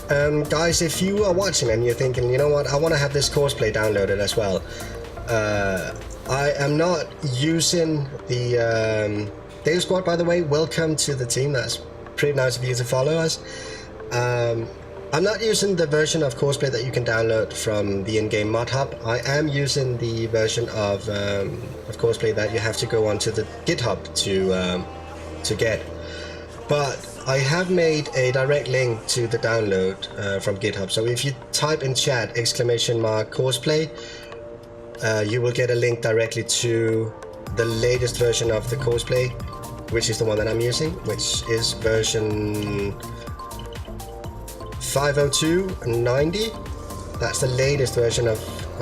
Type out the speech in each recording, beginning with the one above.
Guys, if you are watching and you're thinking, you know what, I want to have this Courseplay downloaded as well, I am not using the Dale Squad, by the way. Welcome to the team. That's pretty nice of you to follow us. I'm not using the version of Courseplay that you can download from the in-game mod hub. I am using the version of Courseplay that you have to go onto the GitHub to get. But I have made a direct link to the download from GitHub. So if you type in chat !Courseplay, you will get a link directly to the latest version of the Courseplay, which is the one that I'm using, which is version 502.90. That's the latest version of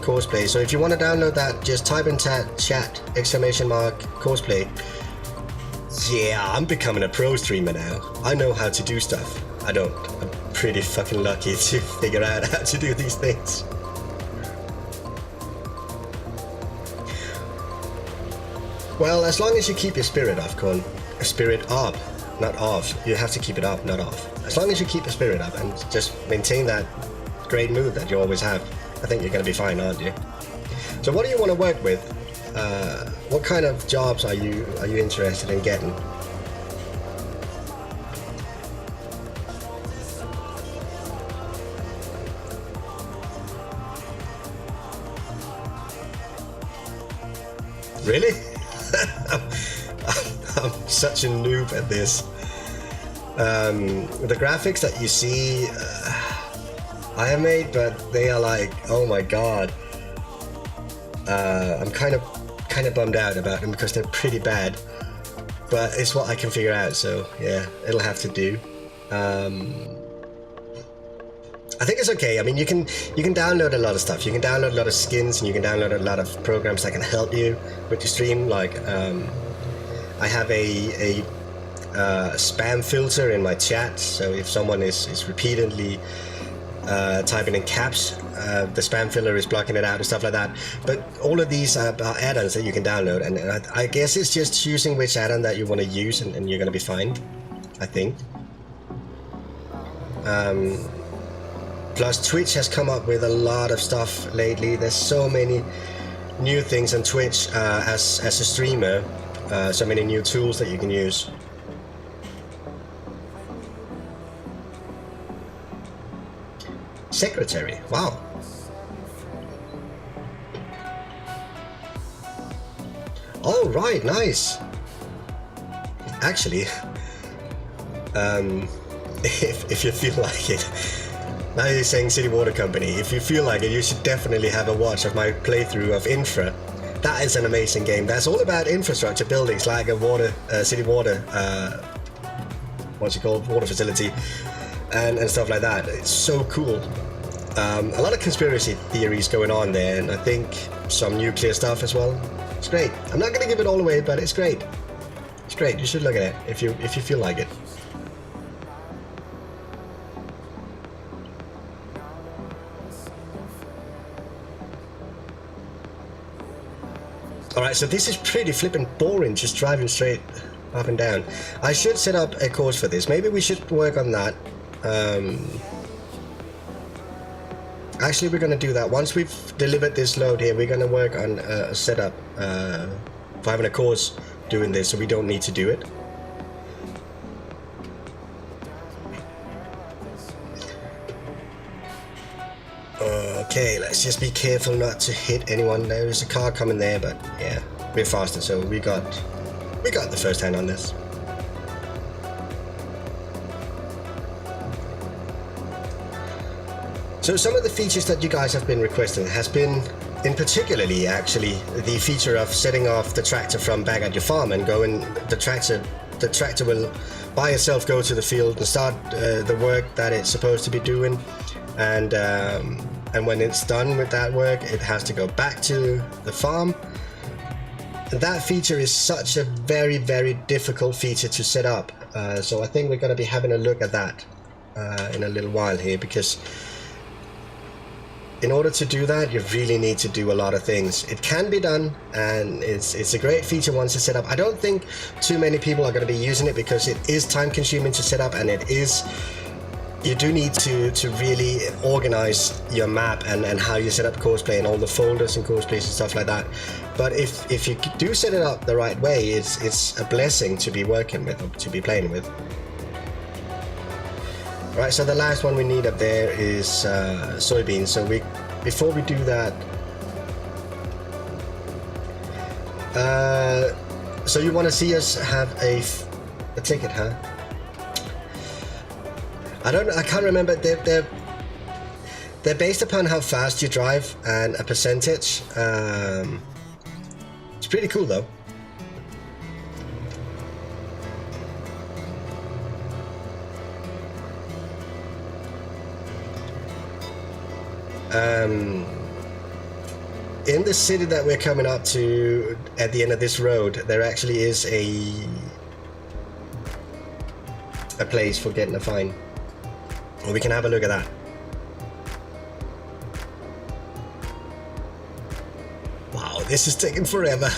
Courseplay. So if you want to download that, just type in chat !Courseplay. Yeah, I'm becoming a pro streamer now. I know how to do stuff. I don't. I'm pretty fucking lucky to figure out how to do these things. Well, as long as you keep your spirit up, spirit up, not off. You have to keep it up, not off. As long as you keep your spirit up and just maintain that great mood that you always have, I think you're going to be fine, aren't you? So what do you want to work with? What kind of jobs are you interested in getting? Really? I'm such a noob at this. The graphics that you see I have made, but they are like, oh my god. I'm kind of bummed out about them because they're pretty bad, but it's what I can figure out, so yeah, it'll have to do. I think it's okay. I mean, you can download a lot of stuff. You can download a lot of skins, and you can download a lot of programs that can help you with your stream. Like I have a spam filter in my chat, so if someone is repeatedly typing in caps, the spam filler is blocking it out and stuff like that. But all of these are add-ons that you can download, and I guess it's just choosing which add-on that you want to use, and you're going to be fine, I think. Plus, Twitch has come up with a lot of stuff lately. There's so many new things on Twitch as a streamer, so many new tools that you can use. Secretary, wow. Oh, right, nice. Actually, if you feel like it, now you're saying City Water Company, if you feel like it, you should definitely have a watch of my playthrough of Infra. That is an amazing game. That's all about infrastructure buildings, like a water, city water, what's it called, water facility, and stuff like that. It's so cool. A lot of conspiracy theories going on there, and I think some nuclear stuff as well. It's great. I'm not going to give it all away, but it's great. It's great. You should look at it if you feel like it. Alright, so this is pretty flippin' boring, just driving straight up and down. I should set up a course for this. Maybe we should work on that. Actually, we're going to do that. Once we've delivered this load here, we're going to work on a setup for having a course doing this, so we don't need to do it. Okay, let's just be careful not to hit anyone. There's a car coming there, but yeah, we're faster, so we got the first hand on this. So some of the features that you guys have been requesting has been, in particularly actually, the feature of setting off the tractor from back at your farm and going, the tractor will by itself go to the field and start the work that it's supposed to be doing, and when it's done with that work, it has to go back to the farm. And that feature is such a very, very difficult feature to set up, so I think we're going to be having a look at that in a little while here, because in order to do that, you really need to do a lot of things. It can be done, and it's a great feature once it's set up. I don't think too many people are going to be using it because it is time consuming to set up, and it is you do need to really organize your map and how you set up Courseplay and all the folders and Courseplays and stuff like that. But if you do set it up the right way, it's a blessing to be working with, or to be playing with. Right, so the last one we need up there is soybeans. So before we do that, so you want to see us have a ticket, huh? I can't remember. They're based upon how fast you drive and a percentage. It's pretty cool though. In the city that we're coming up to at the end of this road, there actually is a place for getting a fine. Well, we can have a look at that. Wow, this is taking forever.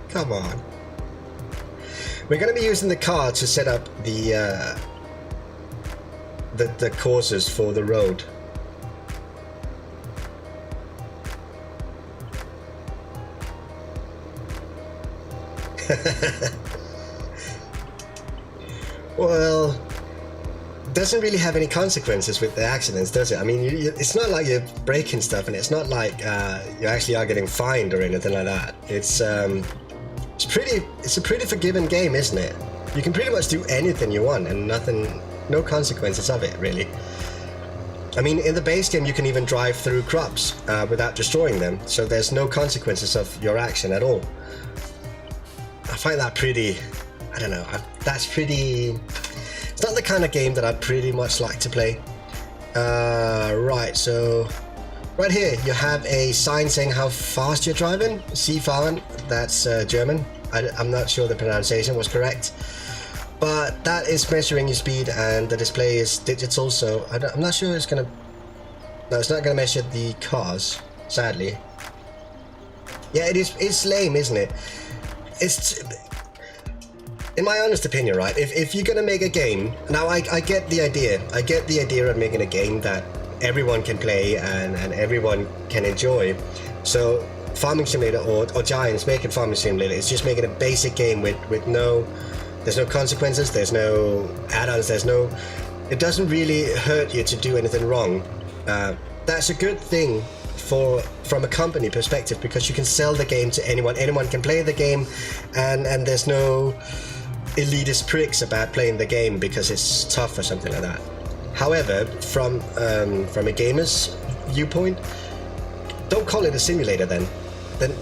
Come on. We're going to be using the car to set up the courses for the road. Well, doesn't really have any consequences with the accidents, does it? I mean, it's not like you're breaking stuff, and it's not like you actually are getting fined or anything like that. It's a pretty forgiving game, isn't it? You can pretty much do anything you want, and no consequences of it, really. I mean, in the base game, you can even drive through crops without destroying them, so there's no consequences of your action at all. I find that pretty, I don't know, that's pretty, it's not the kind of game that I'd pretty much like to play. Right, so right here you have a sign saying how fast you're driving. Seafahren, that's German. I'm not sure the pronunciation was correct, but that is measuring your speed, and the display is digital, so I'm not sure it's gonna, no, it's not gonna measure the cars, sadly. Yeah, it's lame, isn't it? It's, in my honest opinion, right, if you're gonna make a game, now I get the idea of making a game that everyone can play and everyone can enjoy. So Farming Simulator or Giants making Farming Simulator, it's just making a basic game with there's no consequences, there's no add-ons, it doesn't really hurt you to do anything wrong. That's a good thing from a company perspective, because you can sell the game to anyone can play the game, and there's no elitist pricks about playing the game because it's tough or something like that. However, from a gamer's viewpoint, don't call it a simulator then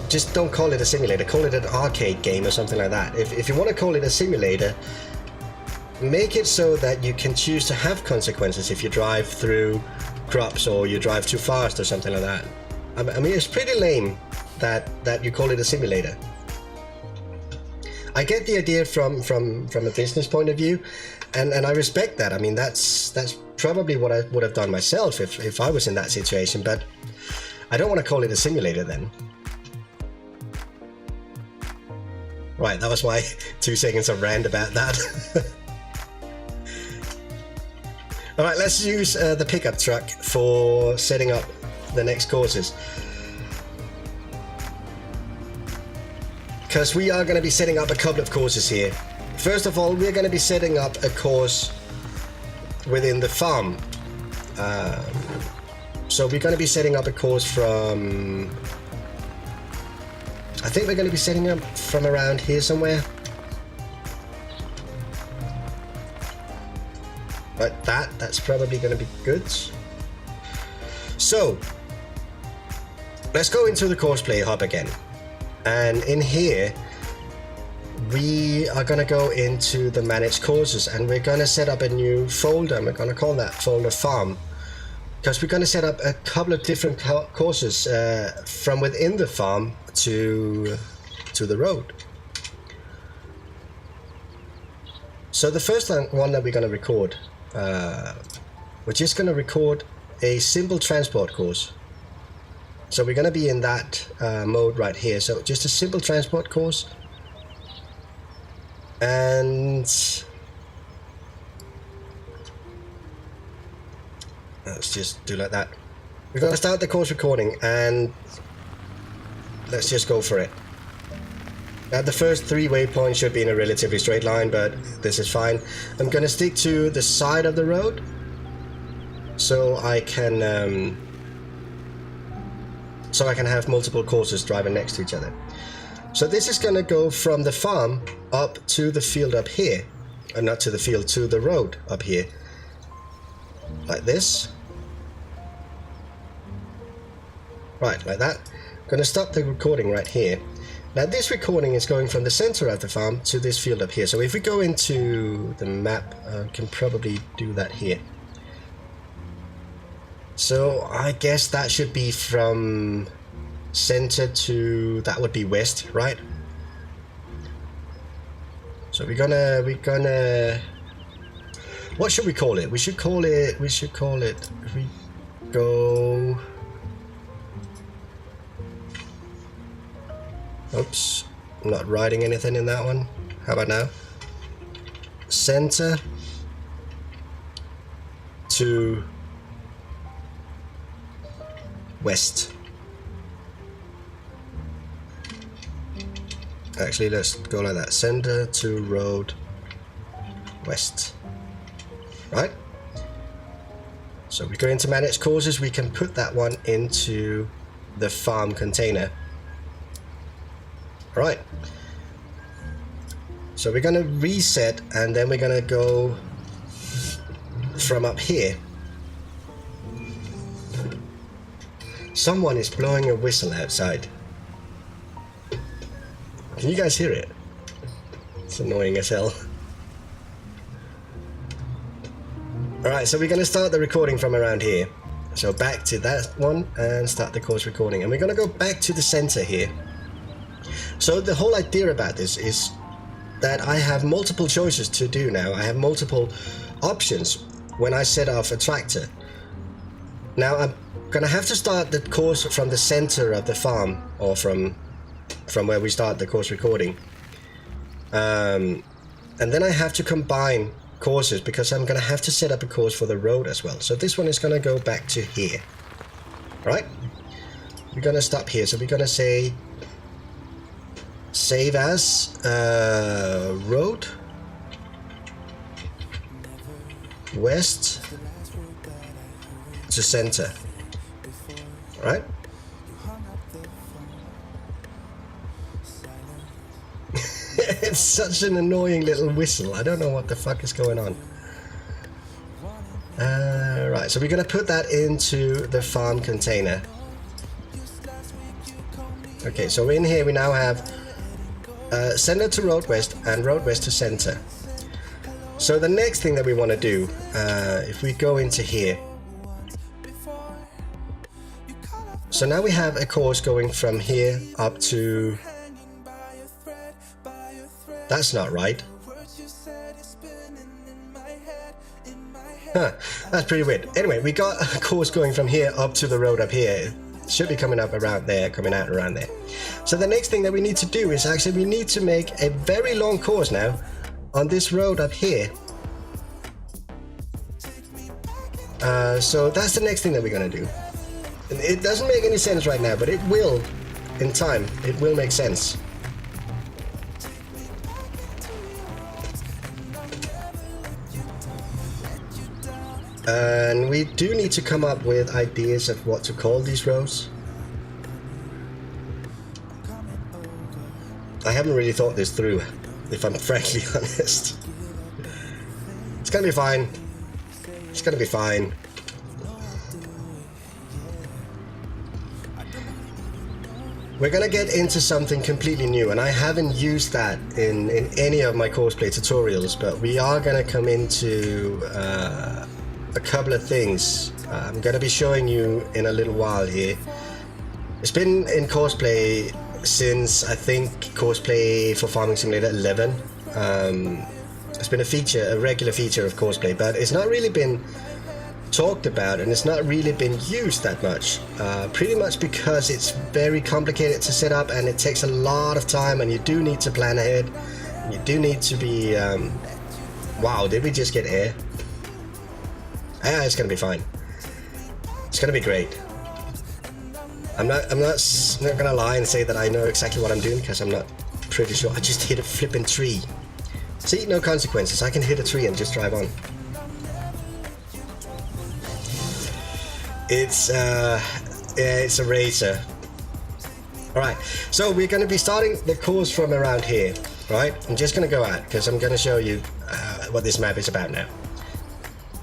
just don't call it a simulator, call it an arcade game or something like that. If you want to call it a simulator, make it so that you can choose to have consequences if you drive through crops or you drive too fast or something like that. I mean, it's pretty lame that you call it a simulator. I get the idea from a business point of view, and I respect that. I mean, that's probably what I would have done myself if I was in that situation, but I don't want to call it a simulator then. Right, that was my 2 seconds of rant about that. Alright, let's use the pickup truck for setting up the next courses. Because we are going to be setting up a couple of courses here. First of all, we're going to be setting up a course within the farm. So we're going to be setting up a course from, I think we're going to be setting up from around here somewhere. Like that's probably going to be good. So let's go into the Courseplay hub again, and in here we are going to go into the manage courses, and we're going to set up a new folder, and we're going to call that folder farm, because we're going to set up a couple of different courses from within the farm to the road. So the first one that we're going to record, we're just going to record a simple transport course. So we're going to be in that mode right here. So just a simple transport course, and Let's just do like that. We're going to start the course recording and let's just go for it. Now the first 3 waypoints should be in a relatively straight line, but this is fine. I'm going to stick to the side of the road so I can have multiple courses driving next to each other. So this is going to go from the farm up to the field up here, not to the field, to the road up here, like this. Right, like that. I'm going to stop the recording right here. Now this recording is going from the center of the farm to this field up here. So if we go into the map, I can probably do that here. So I guess that should be from center to, that would be west, right? So we're gonna, what should we call it? We should call it, if we go, oops, I'm not writing anything in that one. How about now? Center to west. Actually, let's go like that. Center to road west. Right? So we go into manage courses. We can put that one into the farm container. Right. So we're going to reset and then we're going to go from up here. Someone is blowing a whistle outside. Can you guys hear it? It's annoying as hell. Alright, so we're going to start the recording from around here. So back to that one and start the course recording. And we're going to go back to the center here. So the whole idea about this is that I have multiple choices to do now. I have multiple options when I set off a tractor. Now I'm going to have to start the course from the center of the farm, or from where we start the course recording. And then I have to combine courses because I'm going to have to set up a course for the road as well. So this one is going to go back to here. Right? We're going to stop here. So we're going to say save as road west to center. Right? It's such an annoying little whistle. I don't know what the fuck is going on. Right, so we're going to put that into the farm container. Okay, so in here we now have center to road west and road west to center. So the next thing that we want to do, if we go into here, so now we have a course going from here up to, that's not right. Huh, that's pretty weird. Anyway, we got a course going from here up to the road up here. It should be coming up around there, coming out around there. So the next thing that we need to do is actually we need to make a very long course now on this road up here. So that's the next thing that we're gonna do. It doesn't make any sense right now, but it will, in time, it will make sense. And we do need to come up with ideas of what to call these roads. I haven't really thought this through, if I'm frankly honest. It's gonna be fine. It's gonna be fine. We're gonna get into something completely new, and I haven't used that in any of my Courseplay tutorials, but we are gonna come into a couple of things. I'm gonna be showing you in a little while here. It's been in Courseplay since I think Courseplay for Farming Simulator 11. It's been a feature, a regular feature of Courseplay, but it's not really been talked about and it's not really been used that much, pretty much because it's very complicated to set up and it takes a lot of time, and you do need to plan ahead. You do need to be wow, did we just get air? Yeah, it's gonna be fine. gonna be great. I'm not gonna lie and say that I know exactly what I'm doing, because I'm not pretty sure. I just hit a flipping tree. See, no consequences. I can hit a tree and just drive on. It's a racer. Alright, so we're going to be starting the course from around here, right? I'm just going to go out, because I'm going to show you what this map is about now.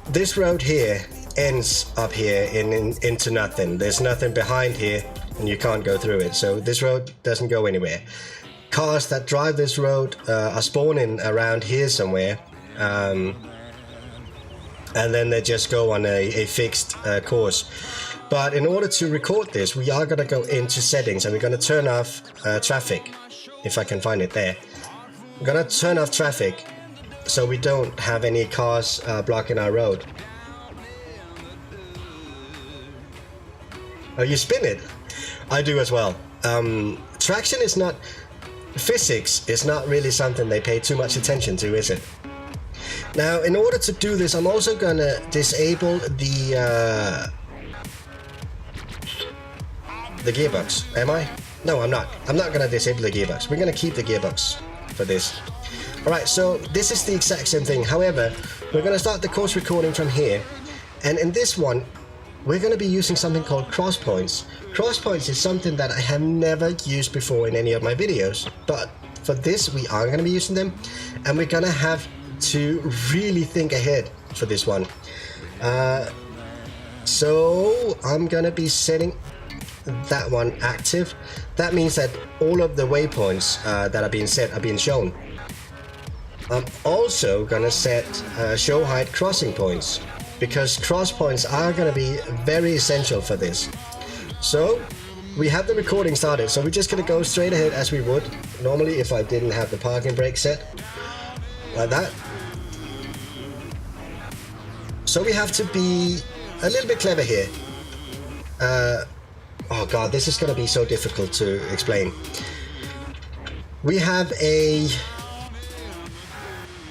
This road here ends up here into nothing. There's nothing behind here, and you can't go through it, so this road doesn't go anywhere. Cars that drive this road are spawning around here somewhere, and then they just go on a fixed course. But in order to record this, we are going to go into settings, and we're going to turn off traffic, if I can find it there. I'm going to turn off traffic so we don't have any cars blocking our road. Oh, you spin it? I do as well. Traction is not... Physics is not really something they pay too much attention to, is it? Now, in order to do this, I'm also gonna disable the gearbox. Am I? No, I'm not. I'm not gonna disable the gearbox. We're gonna keep the gearbox for this. Alright, so this is the exact same thing. However, we're gonna start the course recording from here. And in this one, we're going to be using something called crosspoints. Crosspoints is something that I have never used before in any of my videos, but for this we are going to be using them, and we're going to have to really think ahead for this one. So I'm going to be setting that one active. That means that all of the waypoints that are being set are being shown. I'm also going to set show height crossing points, because cross points are going to be very essential for this. So we have the recording started, so we're just going to go straight ahead as we would normally if I didn't have the parking brake set, like that. So we have to be a little bit clever here. Oh god, this is going to be so difficult to explain. We have an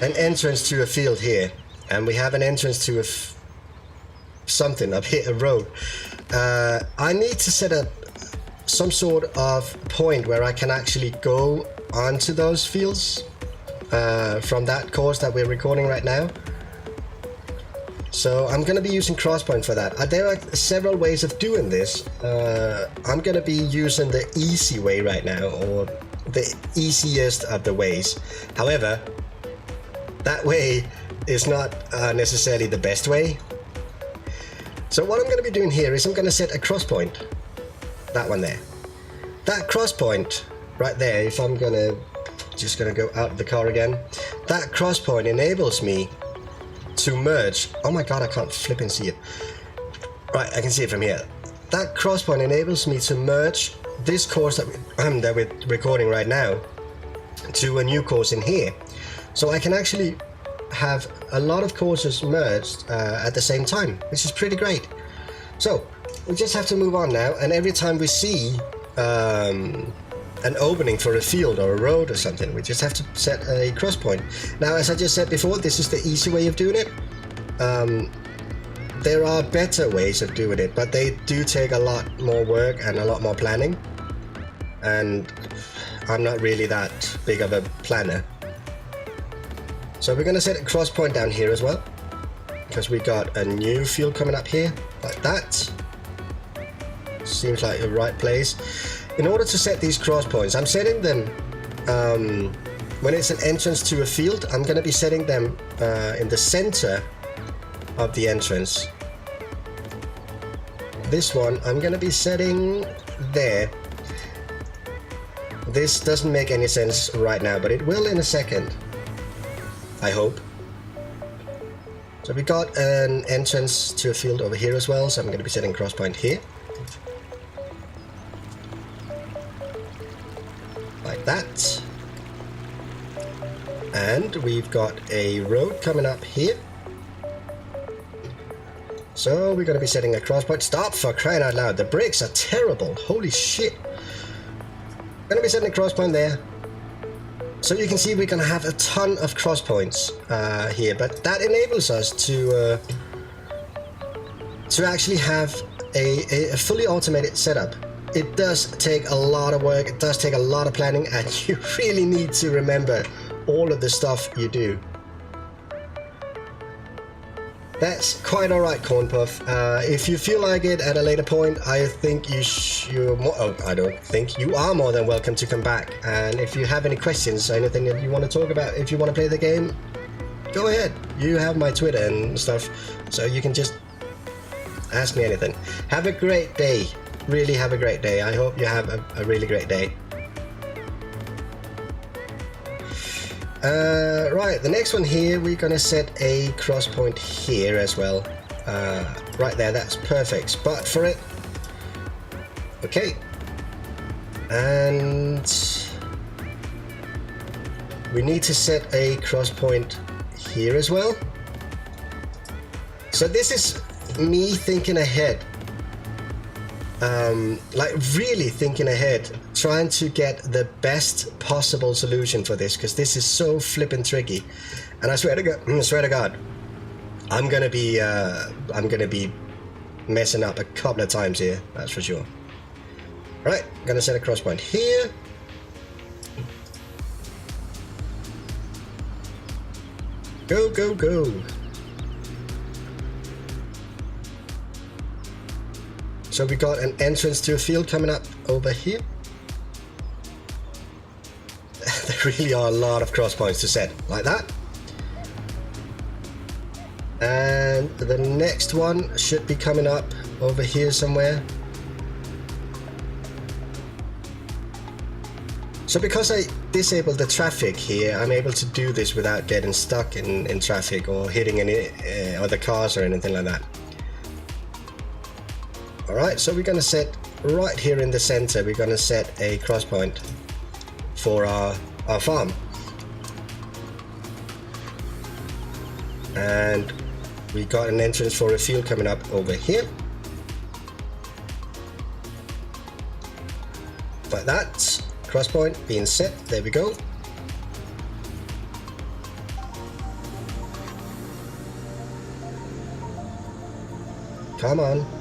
entrance to a field here, and we have an entrance to something up here, a road. I need to set up some sort of point where I can actually go onto those fields from that course that we're recording right now. So I'm going to be using crosspoint for that. There are several ways of doing this. I'm going to be using the easy way right now, or the easiest of the ways. However, that way is not necessarily the best way. So what I'm going to be doing here is I'm going to set a cross point. That one there. That cross point right there, if I'm going to just going to go out of the car again. That cross point enables me to merge. Oh my god, I can't flip and see it. Right, I can see it from here. That cross point enables me to merge this course that we're recording right now to a new course in here. So I can actually have a lot of courses merged at the same time, which is pretty great. So we just have to move on now, and every time we see an opening for a field or a road or something, we just have to set a cross point. Now, as I just said before, this is the easy way of doing it. There are better ways of doing it, but they do take a lot more work and a lot more planning, and I'm not really that big of a planner. So we're going to set a cross point down here as well, because we got a new field coming up here, like that. Seems like the right place. In order to set these cross points, I'm setting them, when it's an entrance to a field, I'm going to be setting them in the center of the entrance. This one, I'm going to be setting there. This doesn't make any sense right now, but it will in a second. I hope. So we got an entrance to a field over here as well, so I'm going to be setting cross point here. Like that. And we've got a road coming up here. So we're going to be setting a cross point. Stop, for crying out loud. The brakes are terrible. Holy shit. Going to be setting a cross point there. So you can see we're going to have a ton of cross points here, but that enables us to actually have a fully automated setup, it does take a lot of work, it does take a lot of planning, and you really need to remember all of the stuff you do. That's quite alright, Corn Puff. If you feel like it at a later point, I think I don't think you are more than welcome to come back. And if you have any questions, anything that you want to talk about, if you want to play the game, go ahead. You have my Twitter and stuff, so you can just ask me anything. Have a great day. Really have a great day. I hope you have a really great day. Right, the next one here, we're gonna set a cross point here as well. Right there, that's perfect spot for it. Okay, and we need to set a cross point here as well. So this is me thinking ahead, like really thinking ahead, trying to get the best possible solution for this, because this is so flippin' tricky. And I swear to God, I'm gonna be messing up a couple of times here, that's for sure. Right, gonna set a cross point here. Go, go, go. So we got an entrance to a field coming up over here. There really are a lot of cross points to set, like that. And the next one should be coming up over here somewhere. So because I disabled the traffic here, I'm able to do this without getting stuck in traffic or hitting any other cars or anything like that. Alright, so we're gonna set right here in the center, we're gonna set a cross point for our farm. And we got an entrance for a field coming up over here. Like that, cross point being set, there we go. Come on.